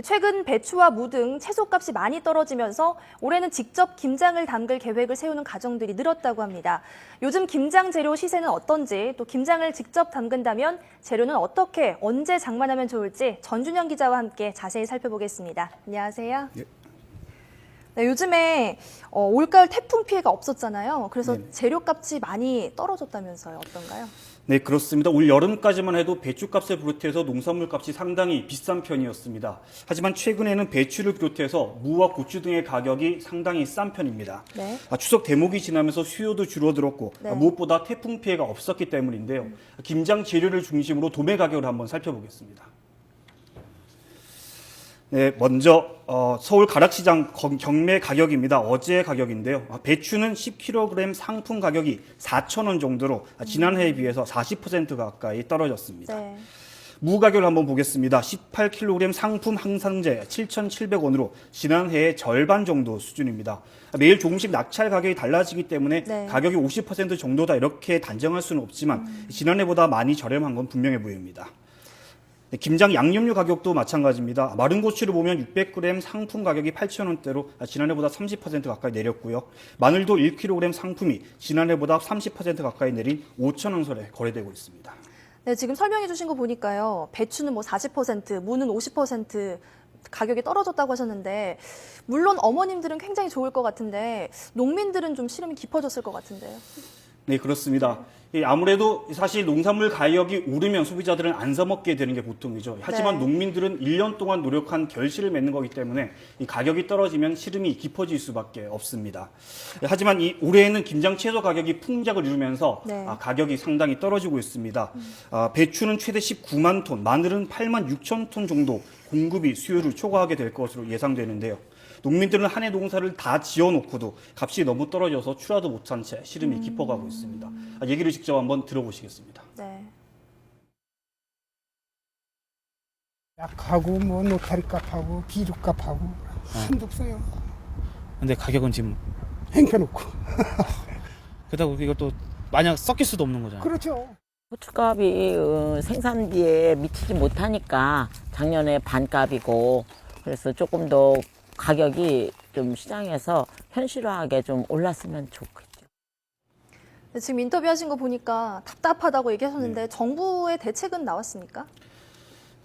최근 배추와 무 등 채소값이 많이 떨어지면서 올해는 직접 김장을 담글 계획을 세우는 가정들이 늘었다고 합니다. 요즘 김장 재료 시세는 어떤지, 또 김장을 직접 담근다면 재료는 어떻게, 언제 장만하면 좋을지 전준영 기자와 함께 자세히 살펴보겠습니다. 안녕하세요. 예. 네, 요즘에 올가을 태풍 피해가 없었잖아요. 그래서 네. 재료값이 많이 떨어졌다면서요. 어떤가요? 네, 그렇습니다. 올 여름까지만 해도 배추값을 비롯해서 농산물값이 상당히 비싼 편이었습니다. 하지만 최근에는 배추를 비롯해서 무와 고추 등의 가격이 상당히 싼 편입니다. 네. 추석 대목이 지나면서 수요도 줄어들었고 네. 무엇보다 태풍 피해가 없었기 때문인데요. 김장 재료를 중심으로 도매 가격을 한번 살펴보겠습니다. 네, 먼저 서울 가락시장 경매 가격입니다. 어제 가격인데요. 배추는 10kg 상품 가격이 4,000원 정도로 지난해에 비해서 40% 가까이 떨어졌습니다. 네. 무 가격을 한번 보겠습니다. 18kg 상품 항상제 7,700원으로 지난해의 절반 정도 수준입니다. 매일 조금씩 낙찰 가격이 달라지기 때문에 네. 가격이 50% 정도다 이렇게 단정할 수는 없지만 지난해보다 많이 저렴한 건 분명해 보입니다. 네, 김장 양념류 가격도 마찬가지입니다. 마른 고추를 보면 600g 상품 가격이 8,000원대로 지난해보다 30% 가까이 내렸고요. 마늘도 1kg 상품이 지난해보다 30% 가까이 내린 5,000원 선에 거래되고 있습니다. 네, 지금 설명해 주신 거 보니까요. 배추는 뭐 40%, 무는 50% 가격이 떨어졌다고 하셨는데 물론 어머님들은 굉장히 좋을 것 같은데 농민들은 좀 시름이 깊어졌을 것 같은데요. 네, 그렇습니다. 아무래도 사실 농산물 가격이 오르면 소비자들은 안 사 먹게 되는 게 보통이죠. 하지만 네. 농민들은 1년 동안 노력한 결실을 맺는 거기 때문에 이 가격이 떨어지면 시름이 깊어질 수밖에 없습니다. 하지만 올해에는 김장 채소 가격이 풍작을 이루면서 네. 가격이 상당히 떨어지고 있습니다. 배추는 최대 19만 톤, 마늘은 8만 6천 톤 정도 공급이 수요를 초과하게 될 것으로 예상되는데요. 농민들은 한 해 농사를 다 지어놓고도 값이 너무 떨어져서 출하도 못한 채 시름이 깊어가고 있습니다. 얘기를 직접 한번 들어보시겠습니다. 네. 약하고 뭐 노타리값하고 비료값하고 한도 없어요. 근데 가격은 지금 행펴놓고. 그렇다고 이것도 마냥 섞일 수도 없는 거잖아요. 그렇죠. 고춧값이 생산비에 미치지 못하니까 작년에 반값이고 그래서 조금 더 가격이 좀 시장에서 현실화하게 좀 올랐으면 좋겠죠. 네, 지금 인터뷰하신 거 보니까 답답하다고 얘기하셨는데 정부의 대책은 나왔습니까?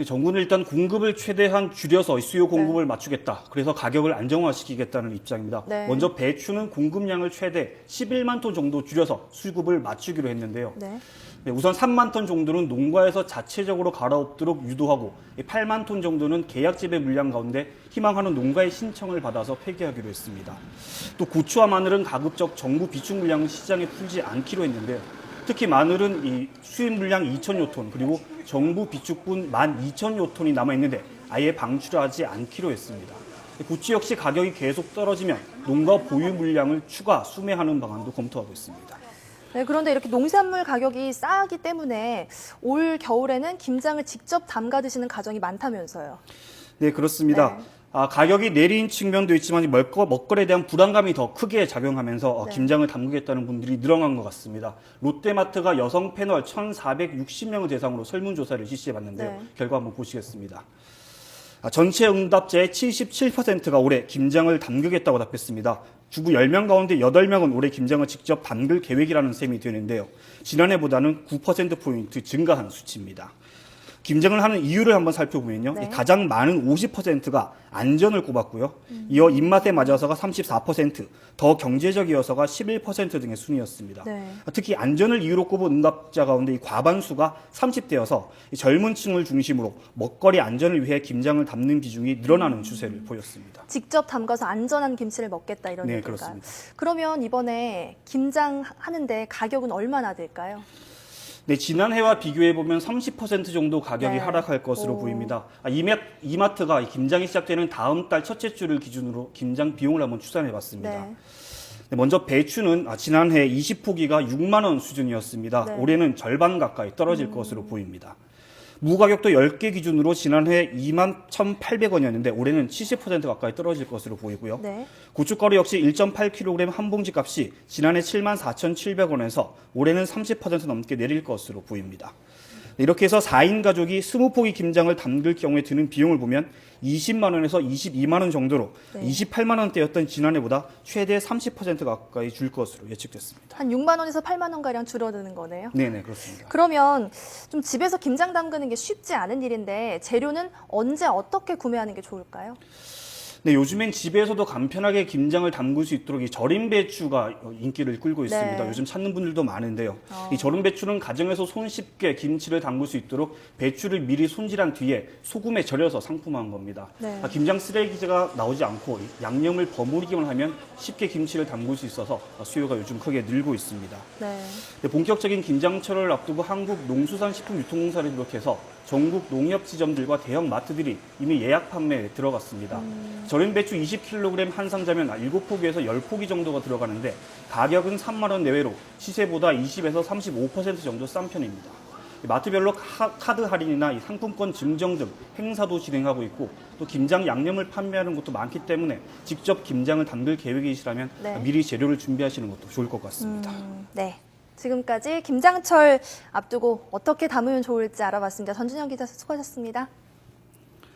정부는 일단 공급을 최대한 줄여서 수요 공급을 맞추겠다. 그래서 가격을 안정화시키겠다는 입장입니다. 네. 먼저 배추는 공급량을 최대 11만 톤 정도 줄여서 수급을 맞추기로 했는데요. 네. 네, 우선 3만 톤 정도는 농가에서 자체적으로 갈아엎도록 유도하고 8만 톤 정도는 계약 재배 물량 가운데 희망하는 농가의 신청을 받아서 폐기하기로 했습니다. 또 고추와 마늘은 가급적 정부 비축 물량을 시장에 풀지 않기로 했는데요. 특히 마늘은 이 수입 물량 2천여 톤 그리고 정부 비축분 12,000여 톤이 남아있는데 아예 방출하지 않기로 했습니다. 고추 역시 가격이 계속 떨어지면 농가 보유 물량을 추가 수매하는 방안도 검토하고 있습니다. 네, 그런데 이렇게 농산물 가격이 싸기 때문에 올 겨울에는 김장을 직접 담가 드시는 가정이 많다면서요. 네, 그렇습니다. 네. 가격이 내린 측면도 있지만 먹거리에 대한 불안감이 더 크게 작용하면서 네. 김장을 담그겠다는 분들이 늘어난 것 같습니다. 롯데마트가 여성 패널 1,460명을 대상으로 설문조사를 실시해봤는데요. 네. 결과 한번 보시겠습니다. 전체 응답자의 77%가 올해 김장을 담그겠다고 답했습니다. 주부 10명 가운데 8명은 올해 김장을 직접 담글 계획이라는 셈이 되는데요. 지난해보다는 9%포인트 증가한 수치입니다. 김장을 하는 이유를 한번 살펴보면요. 네. 가장 많은 50%가 안전을 꼽았고요. 이어 입맛에 맞아서가 34%, 더 경제적이어서가 11% 등의 순이었습니다. 네. 특히 안전을 이유로 꼽은 응답자 가운데 이 과반수가 30대여서 젊은 층을 중심으로 먹거리 안전을 위해 김장을 담는 비중이 늘어나는 추세를 보였습니다. 직접 담가서 안전한 김치를 먹겠다 이런 네, 얘기인가요? 그렇습니다. 그러면 이번에 김장 하는데 가격은 얼마나 될까요? 네, 지난해와 비교해보면 30% 정도 가격이 네. 하락할 것으로 오. 보입니다. 이마트가 김장이 시작되는 다음 달 첫째 주를 기준으로 김장 비용을 한번 추산해봤습니다. 네. 네, 먼저 배추는 지난해 20포기가 6만 원 수준이었습니다. 네. 올해는 절반 가까이 떨어질 것으로 보입니다. 무 가격도 10개 기준으로 지난해 2만 1,800원이었는데 올해는 70% 가까이 떨어질 것으로 보이고요. 네. 고춧가루 역시 1.8kg 한 봉지 값이 지난해 74,700원에서 올해는 30% 넘게 내릴 것으로 보입니다. 이렇게 해서 4인 가족이 20포기 김장을 담글 경우에 드는 비용을 보면 20만 원에서 22만 원 정도로 네. 28만 원대였던 지난해보다 최대 30% 가까이 줄 것으로 예측됐습니다. 한 6만 원에서 8만 원가량 줄어드는 거네요. 네네, 그렇습니다. 그러면 좀 집에서 김장 담그는 게 쉽지 않은 일인데 재료는 언제 어떻게 구매하는 게 좋을까요? 네, 요즘엔 집에서도 간편하게 김장을 담글 수 있도록 이 절임 배추가 인기를 끌고 있습니다. 네. 요즘 찾는 분들도 많은데요. 이 절임 배추는 가정에서 손쉽게 김치를 담글 수 있도록 배추를 미리 손질한 뒤에 소금에 절여서 상품화한 겁니다. 네. 김장 쓰레기가 나오지 않고 양념을 버무리기만 하면 쉽게 김치를 담글 수 있어서 수요가 요즘 크게 늘고 있습니다. 네. 본격적인 김장철을 앞두고 한국농수산식품유통공사를 비롯해서 전국 농협 지점들과 대형 마트들이 이미 예약 판매에 들어갔습니다. 절임 배추 20kg 한 상자면 7포기에서 10포기 정도가 들어가는데 가격은 3만 원 내외로 시세보다 20에서 35% 정도 싼 편입니다. 마트별로 카드 할인이나 상품권 증정 등 행사도 진행하고 있고 또 김장 양념을 판매하는 곳도 많기 때문에 직접 김장을 담글 계획이시라면 네. 미리 재료를 준비하시는 것도 좋을 것 같습니다. 네. 지금까지 김장철 앞두고 어떻게 담으면 좋을지 알아봤습니다. 전준영 기자 수고하셨습니다.